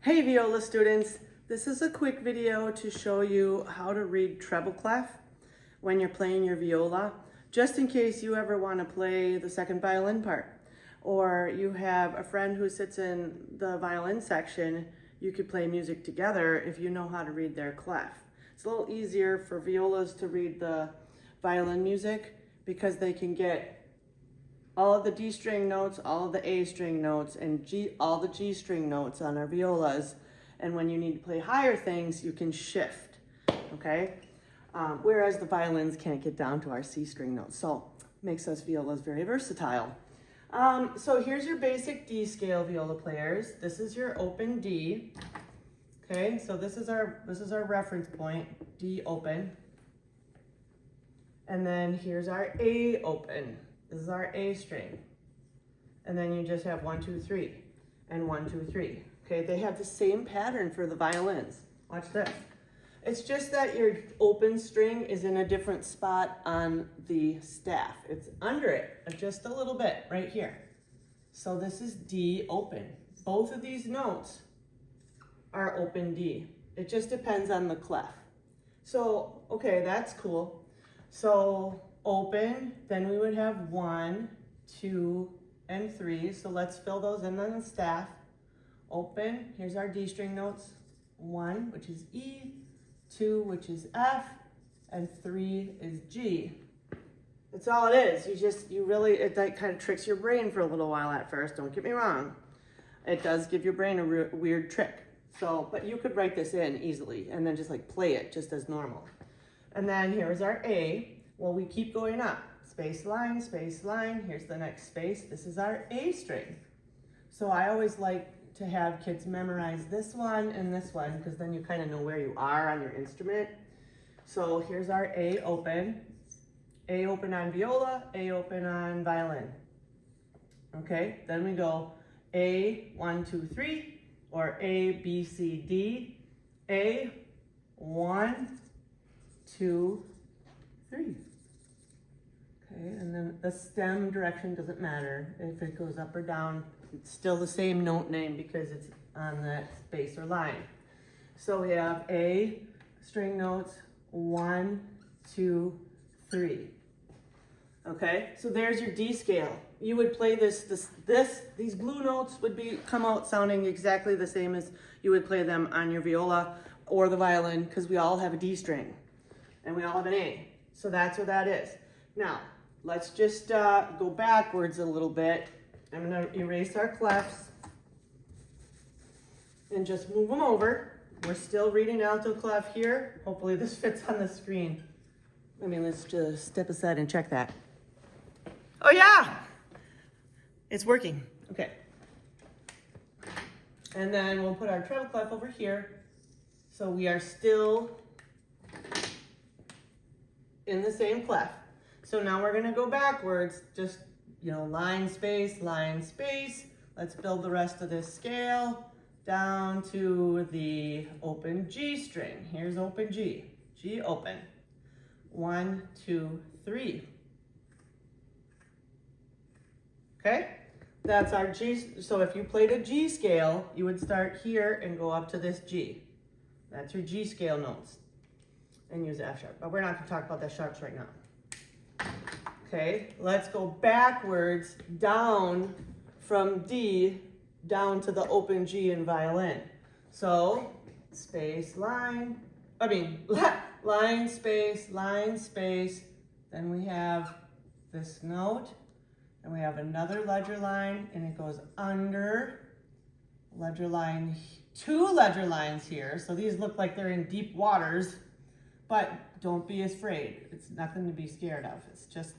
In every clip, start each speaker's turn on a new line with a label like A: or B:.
A: Hey viola students, this is a quick video to show you how to read treble clef when you're playing your viola, just in case you ever want to play the second violin part, or you have a friend who sits in the violin section. You could play music together if you know how to read their clef. It's a little easier for violas to read the violin music because they can get all of the D string notes, all of the A string notes, and all the G string notes on our violas. And when you need to play higher things, you can shift, okay? Whereas the violins can't get down to our C string notes. So makes us violas very versatile. So here's your basic D scale viola players. This is your open D, okay? So this is our reference point, D open. And then here's our A open. This is our A string. And then you just have 1, 2, 3, and 1, 2, 3. Okay, they have the same pattern for the violins. Watch this. It's just that your open string is in a different spot on the staff. It's under it just a little bit right here. So this is D open. Both of these notes are open D. It just depends on the clef. So, okay, that's cool. So open, then we would have 1, 2, and 3. So let's fill those in on the staff. Open, here's our D string notes. 1, which is E, 2, which is F, and 3 is G. That's all it is. That kind of tricks your brain for a little while at first, don't get me wrong. It does give your brain a weird trick. So, but you could write this in easily and then just like play it just as normal. And then here's our A. Well, we keep going up. Space line, here's the next space. This is our A string. So I always like to have kids memorize this one and this one because then you kind of know where you are on your instrument. So here's our A open on viola, A open on violin. Okay, then we go A, 1, 2, 3, or A, B, C, D, A, 1, 2, 3. Okay, and then the stem direction doesn't matter. If it goes up or down, it's still the same note name because it's on that space or line. So we have A string notes, 1, 2, 3. Okay, so there's your D scale. You would play these blue notes would come out sounding exactly the same as you would play them on your viola or the violin because we all have a D string and we all have an A. So that's what that is. Now, let's just go backwards a little bit. I'm going to erase our clefs and just move them over. We're still reading alto clef here. Hopefully this fits on the screen. Let's just step aside and check that. Oh yeah, it's working. Okay. And then we'll put our treble clef over here. So we are still in the same clef. So now we're gonna go backwards, just, line, space. Let's build the rest of this scale down to the open G string. Here's open G, G open. 1, 2, 3. Okay, that's our G. So if you played a G scale, you would start here and go up to this G. That's your G scale notes. And use F sharp, but we're not gonna talk about the sharps right now. Okay, let's go backwards down from D down to the open G in violin. So space, line, line, space, then we have this note, and we have another ledger line, and it goes under ledger line, 2 ledger lines here. So these look like they're in deep waters, but don't be afraid. It's nothing to be scared of. It's just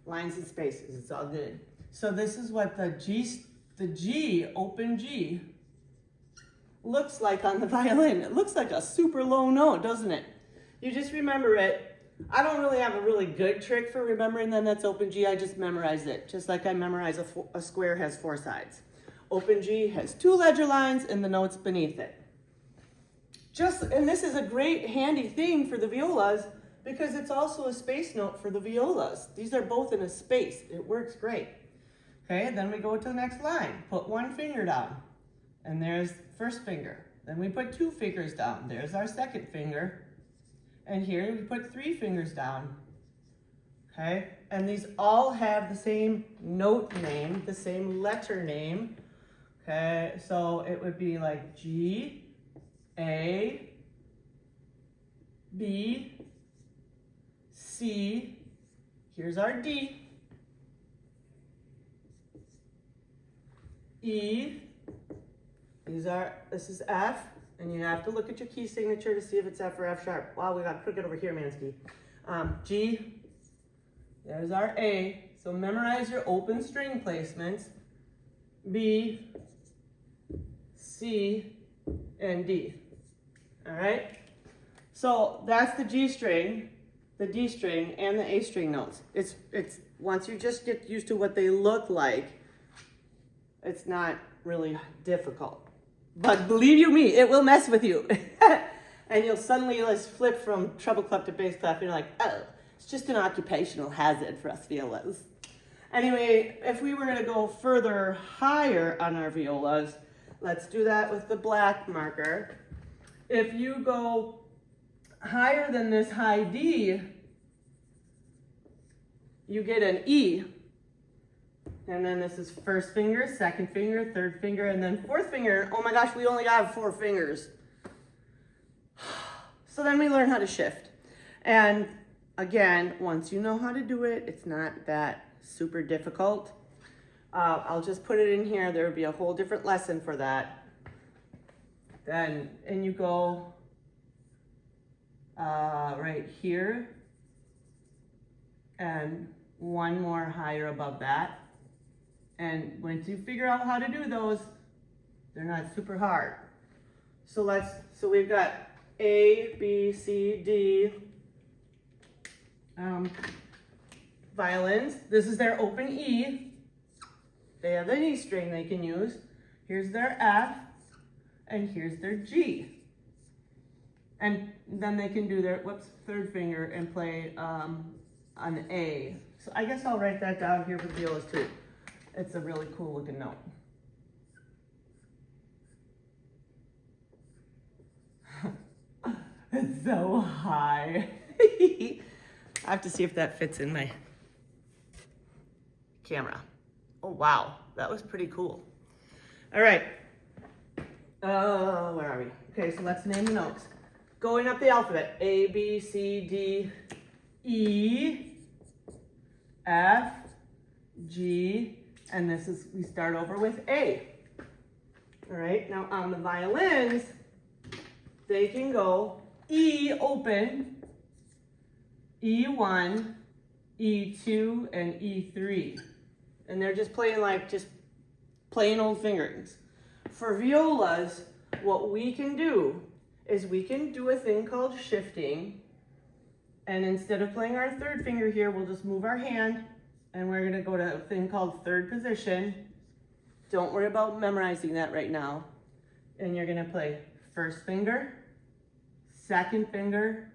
A: lines and spaces. It's all good. So this is what the G, open G, looks like on the violin. It looks like a super low note, doesn't it? You just remember it. I don't really have a really good trick for remembering that that's open G. I just memorize it, just like I memorize a square has 4 sides. Open G has 2 ledger lines and the notes beneath it. And this is a great handy thing for the violas because it's also a space note for the violas. These are both in a space. It works great. Okay, then we go to the next line. Put 1 finger down. And there's first finger. Then we put 2 fingers down. There's our second finger. And here we put 3 fingers down. Okay? And these all have the same note name, the same letter name. Okay? So it would be like G, A, B, C. Here's our D. E. This is F, and you have to look at your key signature to see if it's F or F sharp. Wow, we got crooked over here, Mansky. G, there's our A. So memorize your open string placements. B, C, and D. All right? So that's the G string, the D string, and the A string notes. It's once you just get used to what they look like, it's not really difficult. But believe you me, it will mess with you. And you'll suddenly just flip from treble clef to bass clef, and you're like, oh, it's just an occupational hazard for us violas. Anyway, if we were gonna go further higher on our violas, let's do that with the black marker. If you go higher than this high D, you get an E. And then this is first finger, second finger, third finger, and then fourth finger. Oh my gosh, we only got 4 fingers. So then we learn how to shift. And again, once you know how to do it, it's not that super difficult. I'll just put it in here. There would be a whole different lesson for that. Then, and you go right here, and 1 more higher above that. And once you figure out how to do those, they're not super hard. So we've got A, B, C, D violins. This is their open E. They have an E string they can use. Here's their F, and here's their G. And then they can do their, third finger and play an A. So I guess I'll write that down here for violas too. It's a really cool looking note. It's so high. I have to see if that fits in my camera. Oh wow, that was pretty cool. All right, where are we? Okay, so let's name the notes. Going up the alphabet, A, B, C, D, E, F, G, and this is, we start over with A. All right, now on the violins, they can go E open, E1, E2, and E3. And they're just playing like just plain old fingerings. For violas, what we can do is we can do a thing called shifting. And instead of playing our third finger here, we'll just move our hand and we're gonna go to a thing called third position. Don't worry about memorizing that right now. And you're gonna play first finger, second finger,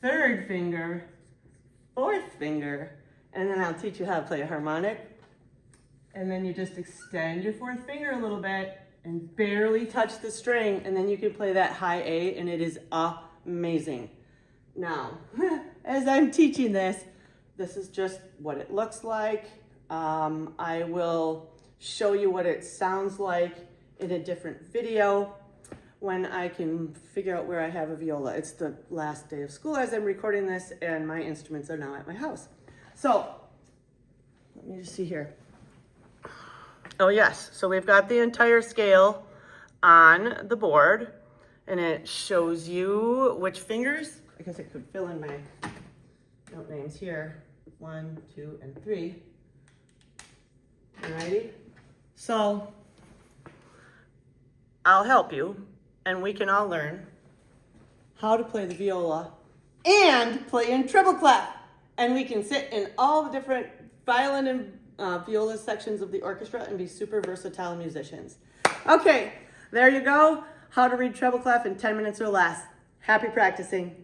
A: third finger, fourth finger, and then I'll teach you how to play a harmonic. And then you just extend your fourth finger a little bit and barely touch the string, and then you can play that high A, and it is amazing. Now, as I'm teaching this, this is just what it looks like. I will show you what it sounds like in a different video when I can figure out where I have a viola. It's the last day of school as I'm recording this, and my instruments are now at my house. So, let me just see here. Oh yes, so we've got the entire scale on the board, and it shows you which fingers. I guess it could fill in my note names here. 1, 2, and 3. Alrighty? So, I'll help you, and we can all learn how to play the viola and play in treble clef. And we can sit in all the different violin and viola sections of the orchestra and be super versatile musicians. Okay, there you go. How to read treble clef in 10 minutes or less. Happy practicing.